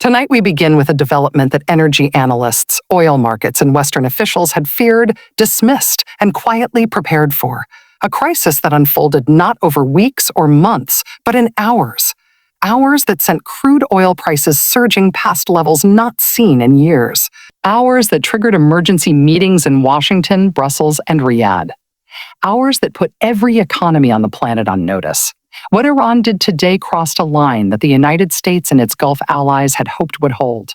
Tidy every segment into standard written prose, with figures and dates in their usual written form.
Tonight, we begin with a development that energy analysts, oil markets, and Western officials had feared, dismissed, and quietly prepared for. A crisis that unfolded not over weeks or months, but in hours. Hours that sent crude oil prices surging past levels not seen in years. Hours that triggered emergency meetings in Washington, Brussels, and Riyadh. Hours that put every economy on the planet on notice. What Iran did today crossed a line that the United States and its Gulf allies had hoped would hold.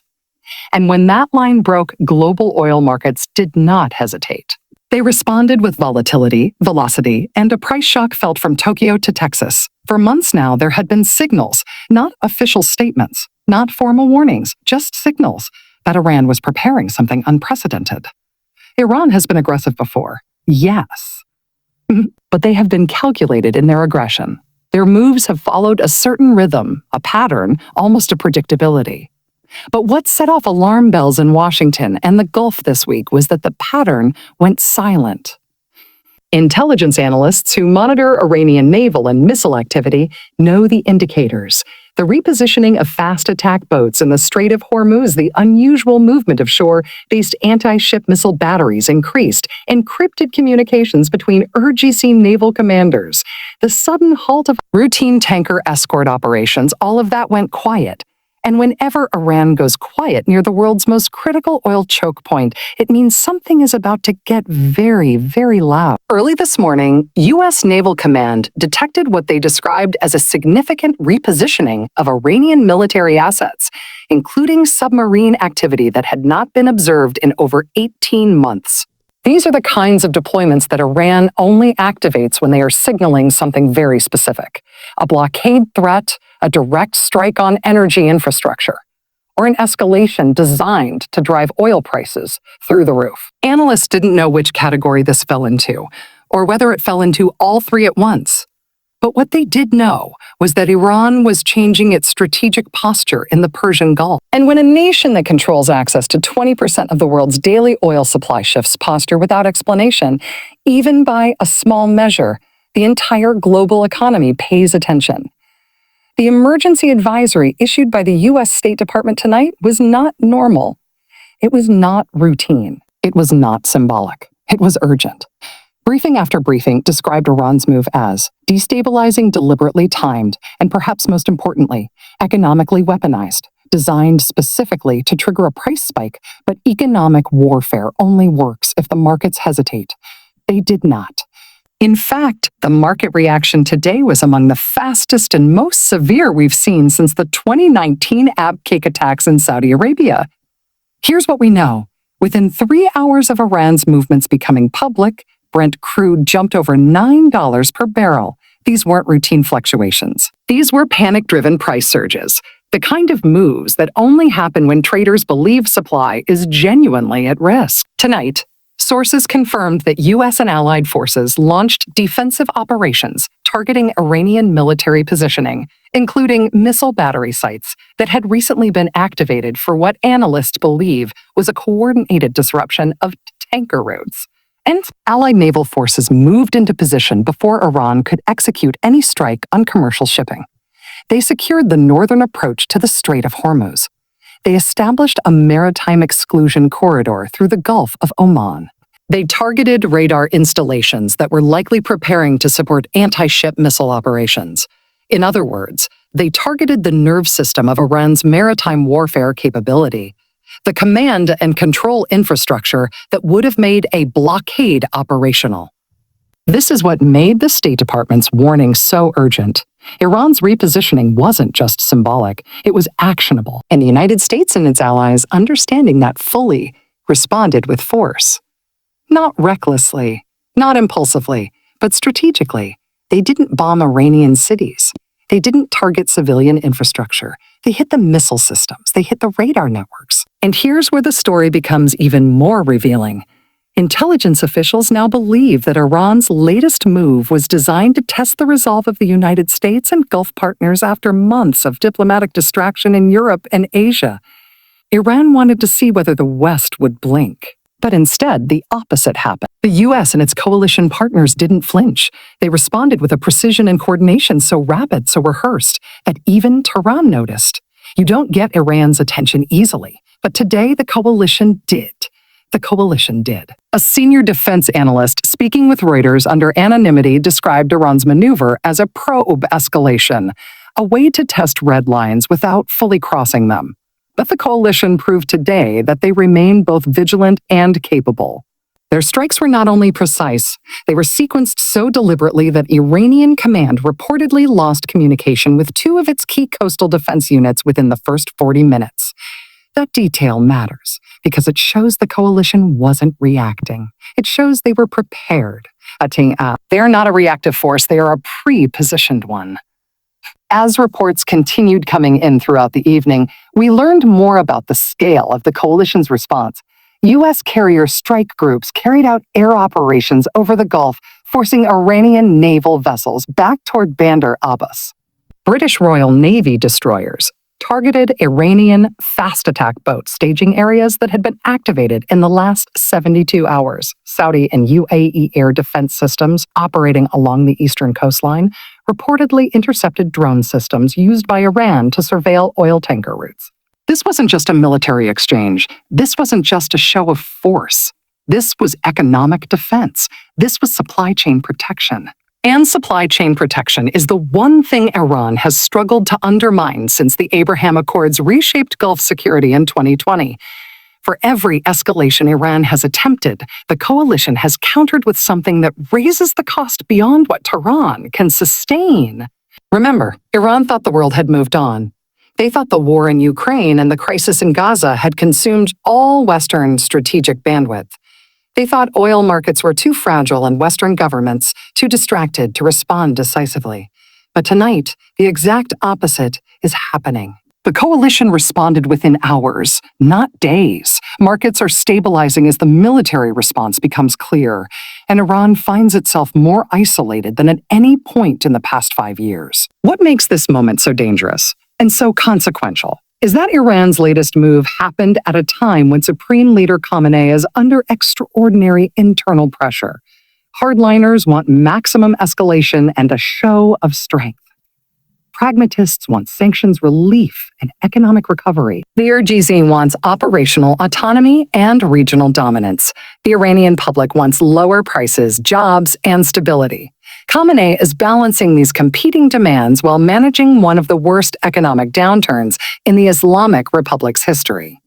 And when that line broke, global oil markets did not hesitate. They responded with volatility, velocity, and a price shock felt from Tokyo to Texas. For months now, there had been signals, not official statements, not formal warnings, just signals that Iran was preparing something unprecedented. Iran has been aggressive before, yes, but they have been calculated in their aggression. Their moves have followed a certain rhythm, a pattern, almost a predictability. But what set off alarm bells in Washington and the Gulf this week was that the pattern went silent. Intelligence analysts who monitor Iranian naval and missile activity know the indicators. The repositioning of fast attack boats in the Strait of Hormuz, the unusual movement of shore-based anti-ship missile batteries increased, encrypted communications between urgency naval commanders, the sudden halt of routine tanker escort operations, all of that went quiet. And whenever Iran goes quiet near the world's most critical oil choke point, it means something is about to get very, very loud. Early this morning, U.S. Naval Command detected what they described as a significant repositioning of Iranian military assets, including submarine activity that had not been observed in over 18 months. These are the kinds of deployments that Iran only activates when they are signaling something very specific. A blockade threat, a direct strike on energy infrastructure, or an escalation designed to drive oil prices through the roof. Analysts didn't know which category this fell into, or whether it fell into all three at once. But what they did know was that Iran was changing its strategic posture in the Persian Gulf. And when a nation that controls access to 20% of the world's daily oil supply shifts posture without explanation, even by a small measure, the entire global economy pays attention. The emergency advisory issued by the U.S. State Department tonight was not normal. It was not routine. It was not symbolic. It was urgent. Briefing after briefing described Iran's move as destabilizing, deliberately timed, and perhaps most importantly, economically weaponized, designed specifically to trigger a price spike, but economic warfare only works if the markets hesitate. They did not. In fact, the market reaction today was among the fastest and most severe we've seen since the 2019 Abqaiq attacks in Saudi Arabia. Here's what we know. Within 3 hours of Iran's movements becoming public, Brent crude jumped over $9 per barrel. These weren't routine fluctuations. These were panic-driven price surges, the kind of moves that only happen when traders believe supply is genuinely at risk. Tonight, sources confirmed that U.S. and allied forces launched defensive operations targeting Iranian military positioning, including missile battery sites that had recently been activated for what analysts believe was a coordinated disruption of tanker routes. And allied naval forces moved into position before Iran could execute any strike on commercial shipping. They secured the northern approach to the Strait of Hormuz. They established a maritime exclusion corridor through the Gulf of Oman. They targeted radar installations that were likely preparing to support anti-ship missile operations. In other words, they targeted the nerve system of Iran's maritime warfare capability, the command and control infrastructure that would have made a blockade operational. This is what made the State Department's warning so urgent. Iran's repositioning wasn't just symbolic, it was actionable, and the United States and its allies, understanding that fully, responded with force. Not recklessly, not impulsively, but strategically. They didn't bomb Iranian cities. They didn't target civilian infrastructure. They hit the missile systems. They hit the radar networks. And here's where the story becomes even more revealing. Intelligence officials now believe that Iran's latest move was designed to test the resolve of the United States and Gulf partners after months of diplomatic distraction in Europe and Asia. Iran wanted to see whether the West would blink. But instead, the opposite happened. The U.S. and its coalition partners didn't flinch. They responded with a precision and coordination so rapid, so rehearsed, that even Tehran noticed. You don't get Iran's attention easily, but today the coalition did. The coalition did. A senior defense analyst speaking with Reuters under anonymity described Iran's maneuver as a probe escalation, a way to test red lines without fully crossing them. But the coalition proved today that they remain both vigilant and capable. Their strikes were not only precise, they were sequenced so deliberately that Iranian command reportedly lost communication with two of its key coastal defense units within the first 40 minutes. That detail matters because it shows the coalition wasn't reacting. It shows they were prepared. They are not a reactive force, they are a pre-positioned one. As reports continued coming in throughout the evening, we learned more about the scale of the coalition's response. U.S. carrier strike groups carried out air operations over the Gulf, forcing Iranian naval vessels back toward Bandar Abbas. British Royal Navy destroyers targeted Iranian fast attack boats staging areas that had been activated in the last 72 hours. Saudi and UAE air defense systems operating along the eastern coastline reportedly intercepted drone systems used by Iran to surveil oil tanker routes. This wasn't just a military exchange. This wasn't just a show of force. This was economic defense. This was supply chain protection. And supply chain protection is the one thing Iran has struggled to undermine since the Abraham Accords reshaped Gulf security in 2020. For every escalation Iran has attempted, the coalition has countered with something that raises the cost beyond what Tehran can sustain. Remember, Iran thought the world had moved on. They thought the war in Ukraine and the crisis in Gaza had consumed all Western strategic bandwidth. They thought oil markets were too fragile and Western governments too distracted to respond decisively. But tonight, the exact opposite is happening. The coalition responded within hours, not days. Markets are stabilizing as the military response becomes clear, and Iran finds itself more isolated than at any point in the past 5 years. What makes this moment so dangerous and so consequential is that Iran's latest move happened at a time when Supreme Leader Khamenei is under extraordinary internal pressure. Hardliners want maximum escalation and a show of strength. Pragmatists want sanctions relief and economic recovery. The RGZ wants operational autonomy and regional dominance. The Iranian public wants lower prices, jobs, and stability. Khamenei is balancing these competing demands while managing one of the worst economic downturns in the Islamic Republic's history.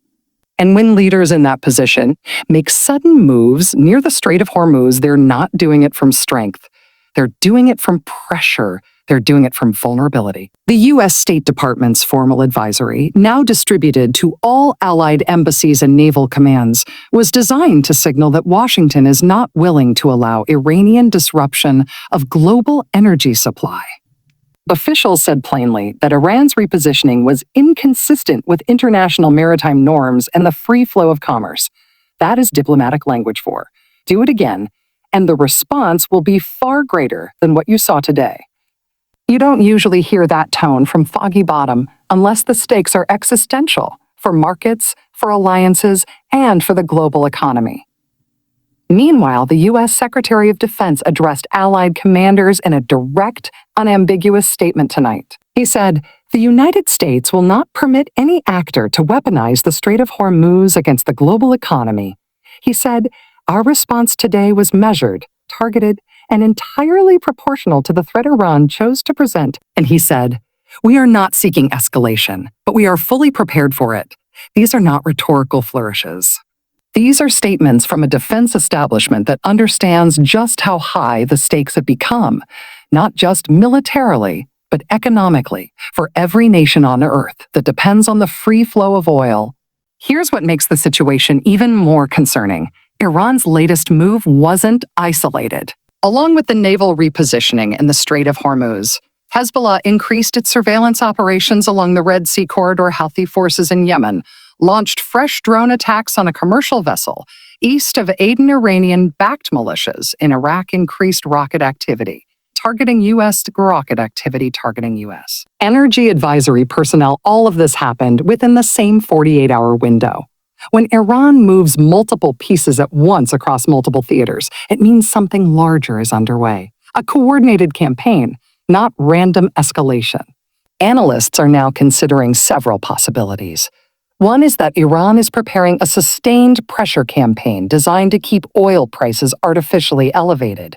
And when leaders in that position make sudden moves near the Strait of Hormuz, they're not doing it from strength. They're doing it from pressure. They're doing it from vulnerability. The U.S. State Department's formal advisory, now distributed to all allied embassies and naval commands, was designed to signal that Washington is not willing to allow Iranian disruption of global energy supply. Officials said plainly that Iran's repositioning was inconsistent with international maritime norms and the free flow of commerce. That is diplomatic language for, do it again, and the response will be far greater than what you saw today. You don't usually hear that tone from Foggy Bottom unless the stakes are existential for markets, for alliances, and for the global economy. Meanwhile, the U.S. Secretary of Defense addressed allied commanders in a direct, unambiguous statement tonight. He said, "The United States will not permit any actor to weaponize the Strait of Hormuz against the global economy." He said, "Our response today was measured, targeted, and entirely proportional to the threat Iran chose to present." And he said, "We are not seeking escalation, but we are fully prepared for it. These are not rhetorical flourishes." These are statements from a defense establishment that understands just how high the stakes have become, not just militarily, but economically, for every nation on Earth that depends on the free flow of oil. Here's what makes the situation even more concerning. Iran's latest move wasn't isolated. Along with the naval repositioning in the Strait of Hormuz, Hezbollah increased its surveillance operations along the Red Sea corridor. Houthi forces in Yemen launched fresh drone attacks on a commercial vessel east of Aden. Iranian-backed militias in Iraq increased rocket activity targeting U.S. Energy advisory personnel. All of this happened within the same 48-hour window. When Iran moves multiple pieces at once across multiple theaters, it means something larger is underway. A coordinated campaign, not random escalation. Analysts are now considering several possibilities. One is that Iran is preparing a sustained pressure campaign designed to keep oil prices artificially elevated,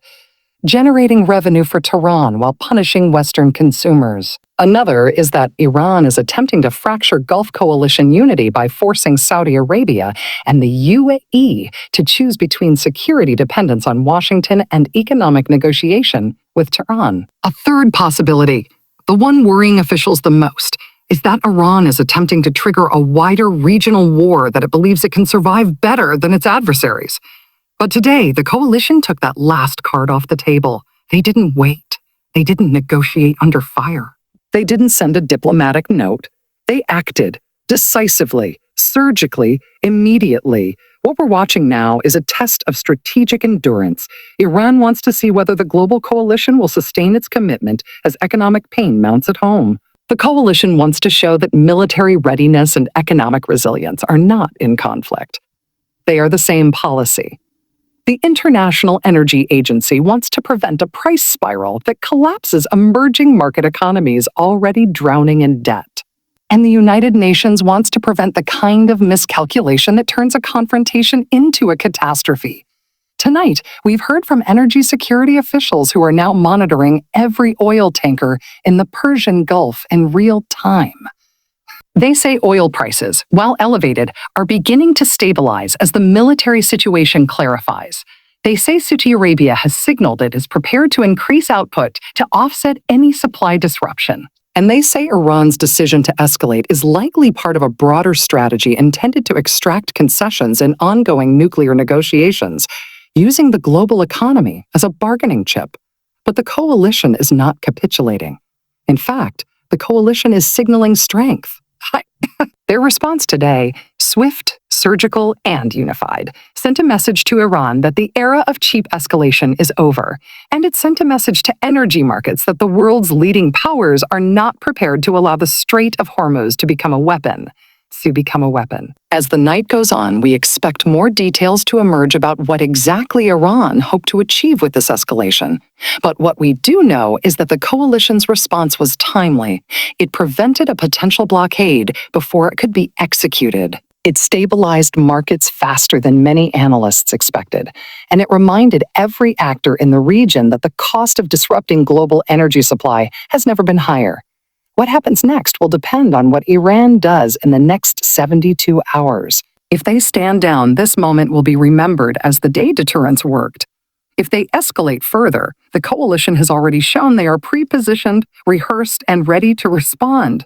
generating revenue for Tehran while punishing Western consumers. Another is that Iran is attempting to fracture Gulf coalition unity by forcing Saudi Arabia and the UAE to choose between security dependence on Washington and economic negotiation with Tehran. A third possibility, the one worrying officials the most, is that Iran is attempting to trigger a wider regional war that it believes it can survive better than its adversaries. But today, the coalition took that last card off the table. They didn't wait. They didn't negotiate under fire. They didn't send a diplomatic note. They acted decisively, surgically, immediately. What we're watching now is a test of strategic endurance. Iran wants to see whether the global coalition will sustain its commitment as economic pain mounts at home. The coalition wants to show that military readiness and economic resilience are not in conflict. They are the same policy. The International Energy Agency wants to prevent a price spiral that collapses emerging market economies already drowning in debt. And the United Nations wants to prevent the kind of miscalculation that turns a confrontation into a catastrophe. Tonight, we've heard from energy security officials who are now monitoring every oil tanker in the Persian Gulf in real time. They say oil prices, while elevated, are beginning to stabilize as the military situation clarifies. They say Saudi Arabia has signaled it is prepared to increase output to offset any supply disruption. And they say Iran's decision to escalate is likely part of a broader strategy intended to extract concessions in ongoing nuclear negotiations, using the global economy as a bargaining chip. But the coalition is not capitulating. In fact, the coalition is signaling strength. Their response today, swift, surgical, and unified, sent a message to Iran that the era of cheap escalation is over, and it sent a message to energy markets that the world's leading powers are not prepared to allow the Strait of Hormuz to become a weapon. As the night goes on, we expect more details to emerge about what exactly Iran hoped to achieve with this escalation. But what we do know is that the coalition's response was timely. It prevented a potential blockade before it could be executed. It stabilized markets faster than many analysts expected, and it reminded every actor in the region that the cost of disrupting global energy supply has never been higher. What happens next will depend on what Iran does in the next 72 hours. If they stand down, this moment will be remembered as the day deterrence worked. If they escalate further, the coalition has already shown they are pre-positioned, rehearsed, and ready to respond.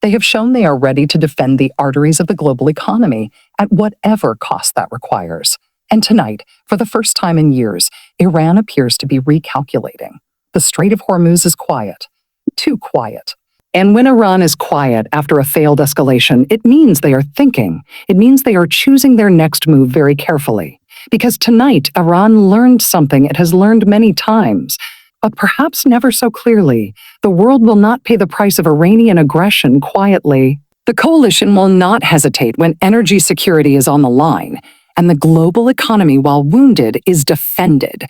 They have shown they are ready to defend the arteries of the global economy at whatever cost that requires. And tonight, for the first time in years, Iran appears to be recalculating. The Strait of Hormuz is quiet. Too quiet. And when Iran is quiet after a failed escalation, it means they are thinking. It means they are choosing their next move very carefully. Because tonight, Iran learned something it has learned many times, but perhaps never so clearly. The world will not pay the price of Iranian aggression quietly. The coalition will not hesitate when energy security is on the line, and the global economy, while wounded, is defended.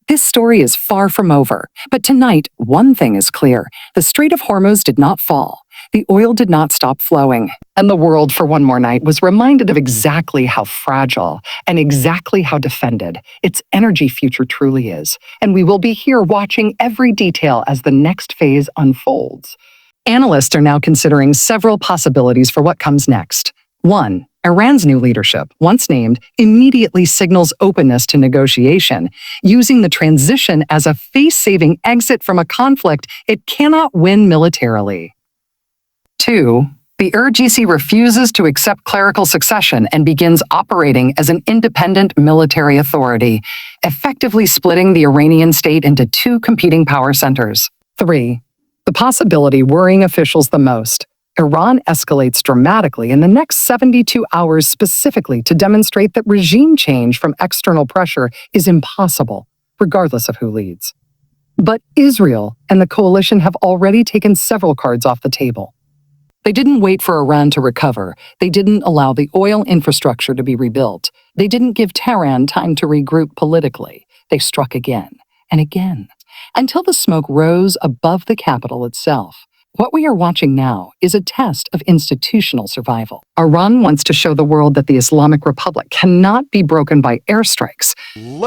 This story is far from over, but tonight, one thing is clear. The Strait of Hormuz did not fall. The oil did not stop flowing. And the world, for one more night, was reminded of exactly how fragile and exactly how defended its energy future truly is. And we will be here watching every detail as the next phase unfolds. Analysts are now considering several possibilities for what comes next. 1. Iran's new leadership, once named, immediately signals openness to negotiation, using the transition as a face-saving exit from a conflict it cannot win militarily. 2. The URGC refuses to accept clerical succession and begins operating as an independent military authority, effectively splitting the Iranian state into two competing power centers. 3. The possibility worrying officials the most. Iran escalates dramatically in the next 72 hours specifically to demonstrate that regime change from external pressure is impossible, regardless of who leads. But Israel and the coalition have already taken several cards off the table. They didn't wait for Iran to recover. They didn't allow the oil infrastructure to be rebuilt. They didn't give Tehran time to regroup politically. They struck again and again, until the smoke rose above the capital itself. What we are watching now is a test of institutional survival. Iran wants to show the world that the Islamic Republic cannot be broken by airstrikes.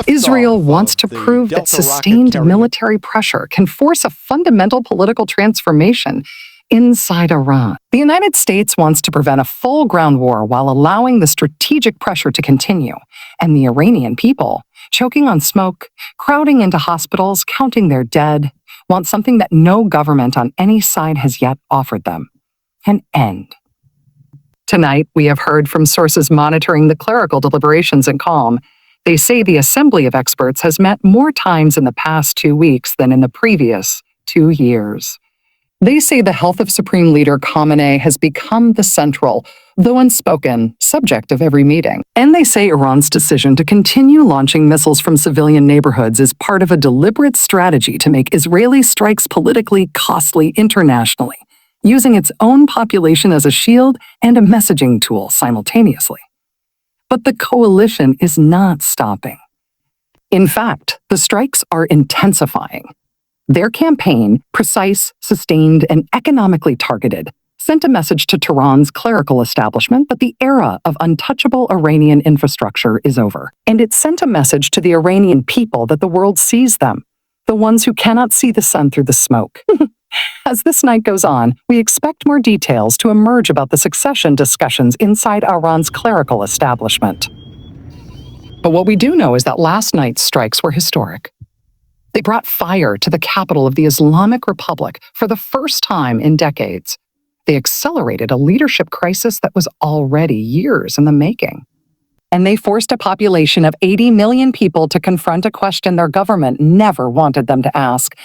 Israel wants to prove that sustained military pressure can force a fundamental political transformation inside Iran. The United States wants to prevent a full ground war while allowing the strategic pressure to continue. And the Iranian people, choking on smoke, crowding into hospitals, counting their dead, want something that no government on any side has yet offered them: an end. Tonight, we have heard from sources monitoring the clerical deliberations in calm. They say the assembly of experts has met more times in the past 2 weeks than in the previous 2 years. They say the health of Supreme Leader Khamenei has become the central, though unspoken, subject of every meeting. And they say Iran's decision to continue launching missiles from civilian neighborhoods is part of a deliberate strategy to make Israeli strikes politically costly internationally, using its own population as a shield and a messaging tool simultaneously. But the coalition is not stopping. In fact, the strikes are intensifying. Their campaign, precise, sustained, and economically targeted, sent a message to Tehran's clerical establishment that the era of untouchable Iranian infrastructure is over. And it sent a message to the Iranian people that the world sees them, the ones who cannot see the sun through the smoke. As this night goes on, we expect more details to emerge about the succession discussions inside Iran's clerical establishment. But what we do know is that last night's strikes were historic. They brought fire to the capital of the Islamic Republic for the first time in decades. They accelerated a leadership crisis that was already years in the making. And they forced a population of 80 million people to confront a question their government never wanted them to ask.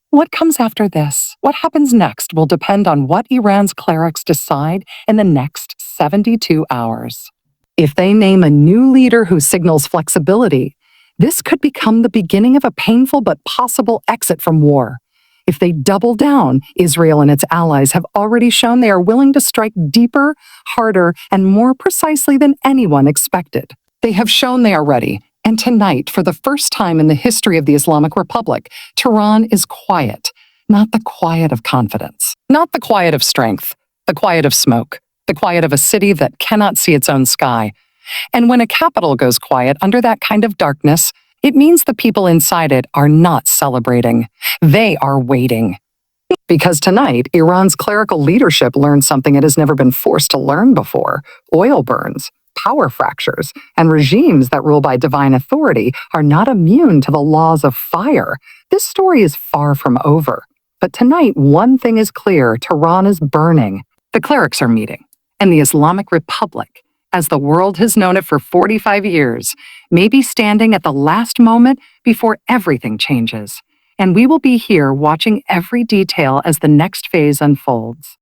What comes after this? What happens next will depend on what Iran's clerics decide in the next 72 hours. If they name a new leader who signals flexibility, this could become the beginning of a painful but possible exit from war. If they double down, Israel and its allies have already shown they are willing to strike deeper, harder, and more precisely than anyone expected. They have shown they are ready, and tonight, for the first time in the history of the Islamic Republic, Tehran is quiet, not the quiet of confidence, not the quiet of strength, the quiet of smoke, the quiet of a city that cannot see its own sky. And when a capital goes quiet under that kind of darkness, it means the people inside it are not celebrating. They are waiting. Because tonight, Iran's clerical leadership learned something it has never been forced to learn before: oil burns, power fractures, and regimes that rule by divine authority are not immune to the laws of fire. This story is far from over. But tonight, one thing is clear: Tehran is burning. The clerics are meeting, and the Islamic Republic, as the world has known it for 45 years, may be standing at the last moment before everything changes. And we will be here watching every detail as the next phase unfolds.